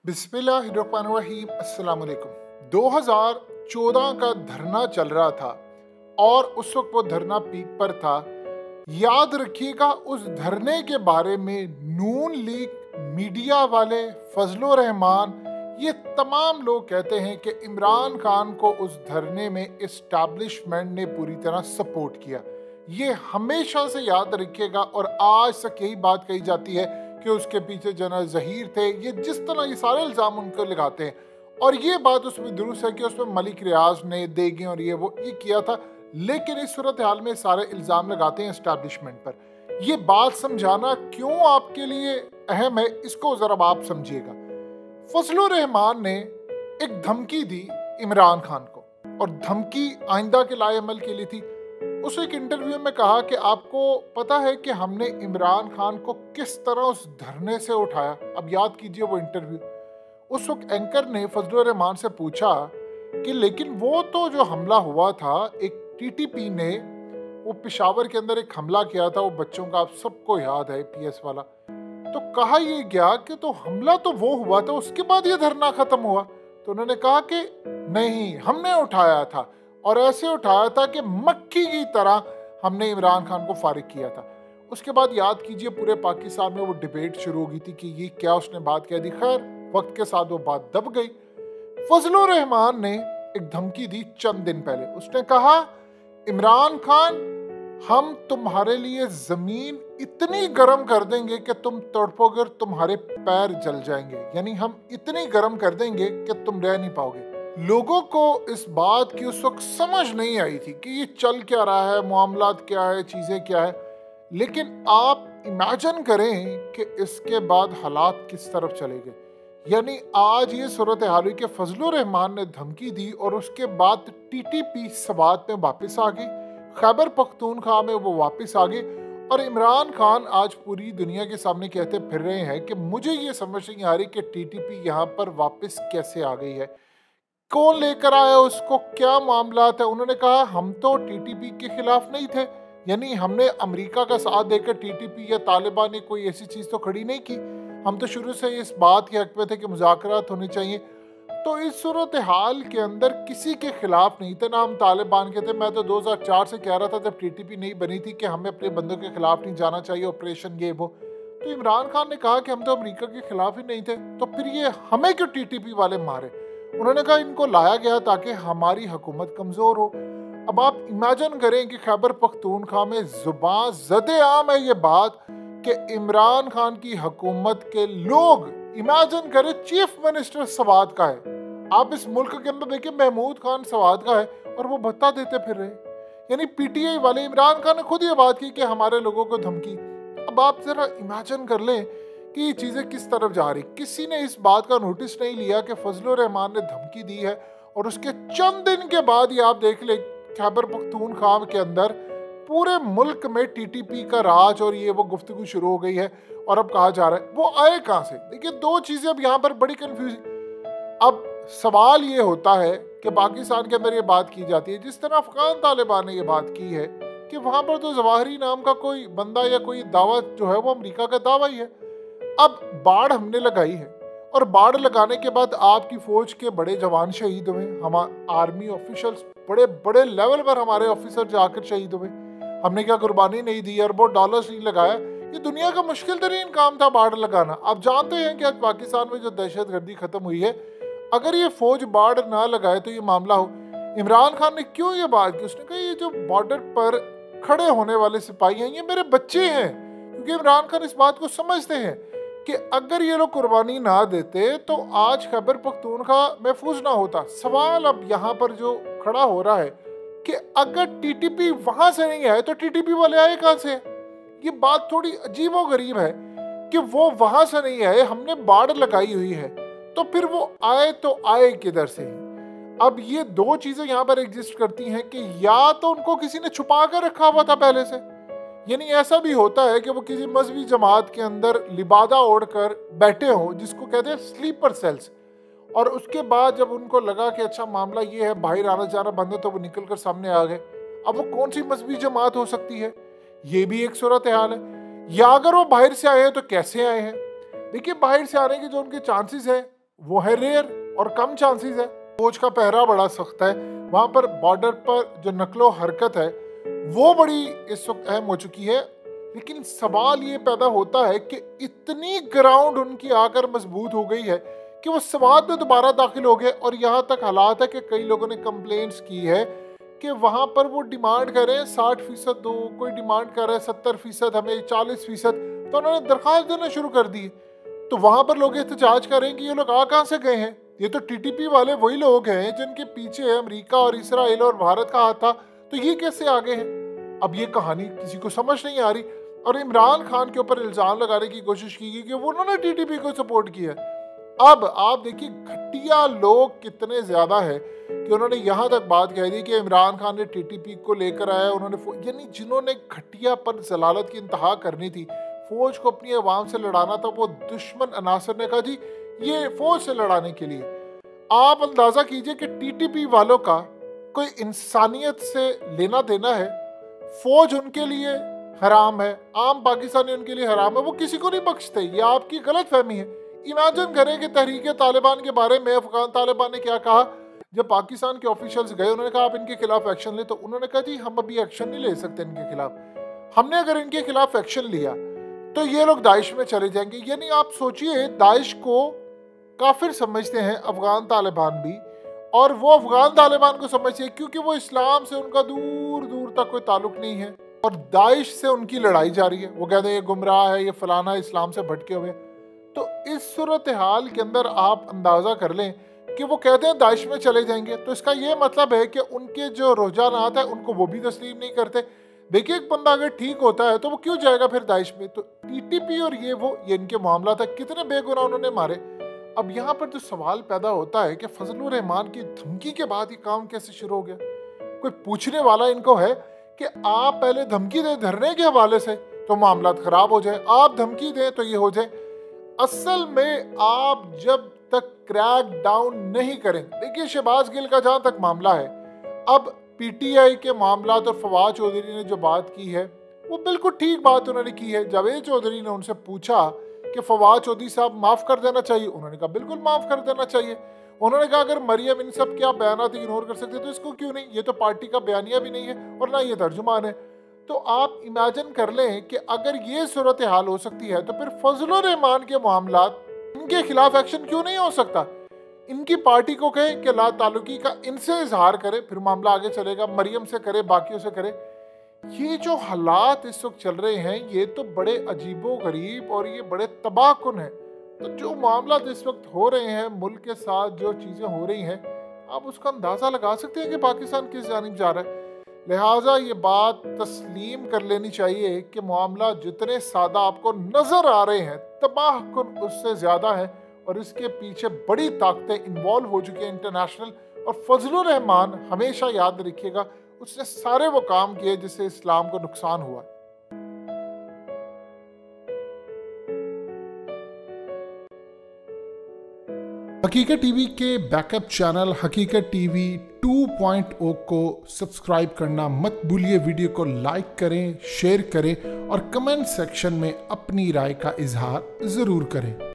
बिस्मिल्लाहिर्रहमानिर्रहीम। अस्सलाम वालेकुम। 2014 का धरना चल रहा था और उस वक्त वो धरना पीक पर था। याद रखिएगा, उस धरने के बारे में नून लीग, मीडिया वाले, फजलो रहमान, ये तमाम लोग कहते हैं कि इमरान खान को उस धरने में इस्टेब्लिशमेंट ने पूरी तरह सपोर्ट किया। ये हमेशा से याद रखिएगा और आज तक यही बात कही जाती है कि उसके पीछे जनरल जहीर थे। ये जिस तरह ये सारे इल्ज़ाम उनको लगाते हैं और ये बात उसमें दुरुस्त है कि उसमें मलिक रियाज ने, देगी और ये किया था, लेकिन इस सूरत हाल में सारे इल्ज़ाम लगाते हैं इस्टेब्लिशमेंट पर। ये बात समझाना क्यों आपके लिए अहम है, इसको ज़रा आप समझिएगा। फजलुर रहमान ने एक धमकी दी इमरान खान को और धमकी आइंदा के लाए अमल के लिए थी। उस एक इंटरव्यू में कहा कि आपको पता है कि हमने इमरान खान को किस तरह उस धरने से उठाया। अब याद कीजिए वो इंटरव्यू। उस वक्त एंकर ने फजलुर रहमान से पूछा कि लेकिन वो तो जो हमला हुआ था, एक टीटीपी ने वो पेशावर के अंदर एक हमला किया था, वो बच्चों का आप सबको याद है, पीएस वाला। तो कहा ये गया कि तो हमला तो वो हुआ था, उसके बाद ये धरना खत्म हुआ। तो उन्होंने कहा कि नहीं, हमने उठाया था और ऐसे उठाया था कि मक्खी की तरह हमने इमरान खान को फारिग किया था। उसके बाद याद कीजिए पूरे पाकिस्तान में वो डिबेट शुरू हो गई थी कि ये क्या उसने बात कह दी। खैर वक्त के साथ वो बात दब गई। फजलुर रहमान ने एक धमकी दी चंद दिन पहले। उसने कहा, इमरान खान, हम तुम्हारे लिए जमीन इतनी गर्म कर देंगे कि तुम तड़पोगे और तुम्हारे पैर जल जाएंगे। यानी हम इतनी गर्म कर देंगे कि तुम रह नहीं पाओगे। लोगों को इस बात की उस वक्त समझ नहीं आई थी कि ये चल क्या रहा है, मामलात क्या है, चीज़ें क्या है। लेकिन आप इमेजिन करें कि इसके बाद हालात किस तरफ चले गए। यानी आज ये सूरत हाल हुई कि फजलुर रहमान ने धमकी दी और उसके बाद टीटीपी सवात में वापस आ गई, खैबर पख्तूनख्वा में वो वापस आ गए और इमरान खान आज पूरी दुनिया के सामने कहते फिर रहे हैं कि मुझे ये समझ नहीं आ रही कि टीटीपी यहाँ पर वापस कैसे आ गई है, कौन लेकर आया उसको, क्या मामला है। उन्होंने कहा हम तो टीटीपी के खिलाफ नहीं थे, यानी हमने अमेरिका का साथ देकर टीटीपी या तालिबान ने कोई ऐसी चीज़ तो खड़ी नहीं की। हम तो शुरू से इस बात के हक में थे कि मुज़ाकरात होने चाहिए। तो इस सूरत हाल के अंदर किसी के खिलाफ नहीं थे, ना हम तालिबान के थे। मैं तो 2004 से कह रहा था जब टीटीपी नहीं बनी थी कि हमें अपने बंदों के खिलाफ नहीं जाना चाहिए, ऑपरेशन ये वो। तो इमरान खान ने कहा कि हम तो अमेरिका के खिलाफ ही नहीं थे, तो फिर ये हमें क्यों टीटीपी वाले मारे। उन्होंने कहा इनको लाया गया ताकि हमारी हुकूमत कमज़ोर हो। अब आप इमेजिन करें कि खैबर पख्तूनख्वा में ज़ुबान ज़दे आम है ये बात कि इमरान खान की हुकूमत के लोग, इमेजिन करें चीफ मिनिस्टर सवात का है। आप इस मुल्क के अंदर देखिए महमूद खान सवात का है और वो भत्ता देते फिर रहे। यानी पीटीआई वाले, इमरान खान ने खुद ये बात की कि हमारे लोगों को धमकी। अब आप जरा इमेजिन कर लें कि ये चीज़ें किस तरफ जा रही। किसी ने इस बात का नोटिस नहीं लिया कि फजलुर रहमान ने धमकी दी है और उसके चंद दिन के बाद ही आप देख ले खैबर पख्तूनख्वा के अंदर पूरे मुल्क में टीटीपी का राज और ये वो गुफ्तगू शुरू हो गई है। और अब कहा जा रहा है वो आए कहाँ से। देखिए दो चीज़ें अब यहाँ पर बड़ी कंफ्यूज। अब सवाल ये होता है कि पाकिस्तान के अंदर ये बात की जाती है, जिस तरह अफगान तालिबान ने ये बात की है कि वहाँ पर तो जवाहरी नाम का कोई बंदा या कोई दावा जो है वो अमेरिका का दावा ही है। अब बाढ़ हमने लगाई है और बाढ़ लगाने के बाद आपकी फौज के बड़े जवान शहीद हुए, हम आर्मी ऑफिशियल्स बड़े बड़े लेवल पर हमारे ऑफिसर जाकर शहीद हुए। हमने क्या कुर्बानी नहीं दी, अरबों डॉलर्स नहीं लगाया। ये दुनिया का मुश्किल तरीन काम था बाढ़ लगाना। आप जानते हैं कि आज पाकिस्तान में जो दहशत गर्दी खत्म हुई है, अगर ये फौज बाढ़ ना लगाए तो ये मामला हो। इमरान खान ने क्यों ये बात की, उसने कहा ये जो बॉर्डर पर खड़े होने वाले सिपाही हैं ये मेरे बच्चे हैं, क्योंकि इमरान खान इस बात को समझते हैं कि अगर ये लोग कुर्बानी ना देते तो आज खैबर पख्तूनख्वा महफूज ना होता। सवाल अब यहाँ पर जो खड़ा हो रहा है कि अगर टीटीपी वहां से नहीं आए तो टीटीपी वाले आए कहां से। ये बात थोड़ी अजीब और गरीब है कि वो वहां से नहीं आए, हमने बाढ़ लगाई हुई है, तो फिर वो आए तो आए किधर से। अब ये दो चीजें यहाँ पर एग्जिस्ट करती हैं कि या तो उनको किसी ने छुपा कर रखा हुआ था पहले से, यानी ऐसा भी होता है कि वो किसी मजहबी जमात के अंदर लिबादा ओढ़कर बैठे हो, जिसको कहते हैं स्लीपर सेल्स, और उसके बाद जब उनको लगा कि अच्छा मामला ये है, बाहर आना जाना बंद है, तो वो निकल कर सामने आ गए। अब वो कौन सी मजहबी जमात हो सकती है, ये भी एक सूरत हाल है। या अगर वो बाहर से आए हैं तो कैसे आए हैं। देखिए बाहर से आने के जो उनके चांसेस हैं वो है रेयर और कम चांसेस है। फौज का पहरा बड़ा सख्त है, वहां पर बॉर्डर पर जो नकलो हरकत है वो बड़ी इस वक्त अहम हो चुकी है। लेकिन सवाल ये पैदा होता है कि इतनी ग्राउंड उनकी आकर मजबूत हो गई है कि वो स्वात में दोबारा दाखिल हो गए, और यहाँ तक हालात है कि कई लोगों ने कंप्लेंट्स की है कि वहाँ पर वो डिमांड कर रहे हैं 60% दो, कोई डिमांड कर रहा है 70%, हमें 40%, तो उन्होंने दरख्वास्त देना शुरू कर दी। तो वहाँ पर लोग एहतजाज कर रहे हैं कि ये लोग आ कहाँ से गए हैं, ये तो टीटीपी वाले वही लोग हैं जिनके पीछे अमेरिका और इसराइल और भारत का हाथ था, तो ये कैसे आ गए हैं। अब ये कहानी किसी को समझ नहीं आ रही, और इमरान खान के ऊपर इल्ज़ाम लगाने की कोशिश की गई कि वो उन्होंने टीटीपी को सपोर्ट किया। अब आप देखिए घटिया लोग कितने ज़्यादा है कि उन्होंने यहाँ तक बात कह दी कि इमरान खान ने टीटीपी को लेकर आया, उन्होंने यानी जिन्होंने घटिया पर जलालत की इंतहा करनी थी, फौज को अपनी आवाम से लड़ाना था, वो दुश्मन अनासर ने कहा जी ये फौज से लड़ाने के लिए। आप अंदाज़ा कीजिए कि टीटीपी वालों का कोई इंसानियत से लेना देना है। फौज उनके लिए हराम है, आम पाकिस्तानी उनके लिए हराम है, वो किसी को नहीं बख्शते। ये आपकी गलत फहमी है। इमेजिन करें कि तहरीक तालिबान के बारे में अफगान तालिबान ने क्या कहा जब पाकिस्तान के ऑफिशियल्स गए, उन्होंने कहा आप इनके खिलाफ एक्शन ले, तो उन्होंने कहा जी हम अभी एक्शन नहीं ले सकते इनके खिलाफ, हमने अगर इनके खिलाफ एक्शन लिया तो ये लोग दाइश में चले जाएंगे। यानी आप सोचिए दाइश को काफिर समझते हैं अफगान तालिबान भी, और वो अफगान तालिबान को समझते हैं क्योंकि वो इस्लाम से उनका दूर दूर तक कोई ताल्लुक नहीं है, और दाइश से उनकी लड़ाई जारी है। वो कहते हैं ये गुमराह है, ये फलाना, इस्लाम से भटके हुए। तो इस सूरत हाल के अंदर आप अंदाज़ा कर लें कि वो कहते हैं दाइश में चले जाएंगे, तो इसका ये मतलब है कि उनके जो रुझानात है उनको वो भी तस्लीम नहीं करते। देखिए एक बंदा अगर ठीक होता है तो वो क्यों जाएगा फिर दाइश में। तो टीटीपी और ये इनके मामला था, कितने बेगुनाह उन्होंने मारे। अब यहाँ पर जो सवाल पैदा होता है कि फजलुर रहमान की धमकी के बाद ये काम कैसे शुरू हो गया। कोई पूछने वाला इनको है कि आप पहले धमकी दें धरने के हवाले से तो मामला खराब हो जाए, आप धमकी दें तो ये हो जाए। असल में आप जब तक क्रैक डाउन नहीं करें, देखिए शहबाज गिल का जहां तक मामला है, अब पीटीआई के मामला और फवाद चौधरी ने जो बात की है वो बिल्कुल ठीक बात उन्होंने की है। जावेद चौधरी ने उनसे पूछा कि फवाद चौधरी साहब माफ कर देना चाहिए, उन्होंने कहा बिल्कुल माफ कर देना चाहिए। उन्होंने कहा अगर मरियम इन सब क्या बयानात इग्नोर कर सकते तो इसको क्यों नहीं, ये तो पार्टी का बयानिया भी नहीं है और ना ये तर्जुमान है। तो आप इमेजिन कर लें कि अगर ये सूरत हाल हो सकती है तो फिर फजलुर रहमान के मामलात, इनके खिलाफ एक्शन क्यों नहीं हो सकता। इनकी पार्टी को कहे कि ला ताल्लुकी का इनसे इजहार करे, फिर मामला आगे चलेगा, मरियम से करे, बाकियों से करे। ये जो हालात इस वक्त चल रहे हैं ये तो बड़े अजीबो गरीब और ये बड़े तबाहकुन है। तो जो मामला इस वक्त हो रहे हैं मुल्क के साथ, जो चीज़ें हो रही हैं, आप उसका अंदाज़ा लगा सकते हैं कि पाकिस्तान किस जानिब जा रहा है। लिहाजा ये बात तस्लीम कर लेनी चाहिए कि मामला जितने सादा आपको नज़र आ रहे हैं तबाहकुन उससे ज़्यादा है, और इसके पीछे बड़ी ताकतें इन्वॉल्व हो चुकी हैं इंटरनेशनल। और फजलुर रहमान हमेशा याद रखिएगा उसने सारे वो काम किए जिससे इस्लाम को नुकसान हुआ। हकीकत टीवी के बैकअप चैनल हकीकत टीवी 2.0 को सब्सक्राइब करना मत भूलिए। वीडियो को लाइक करें, शेयर करें और कमेंट सेक्शन में अपनी राय का इजहार जरूर करें।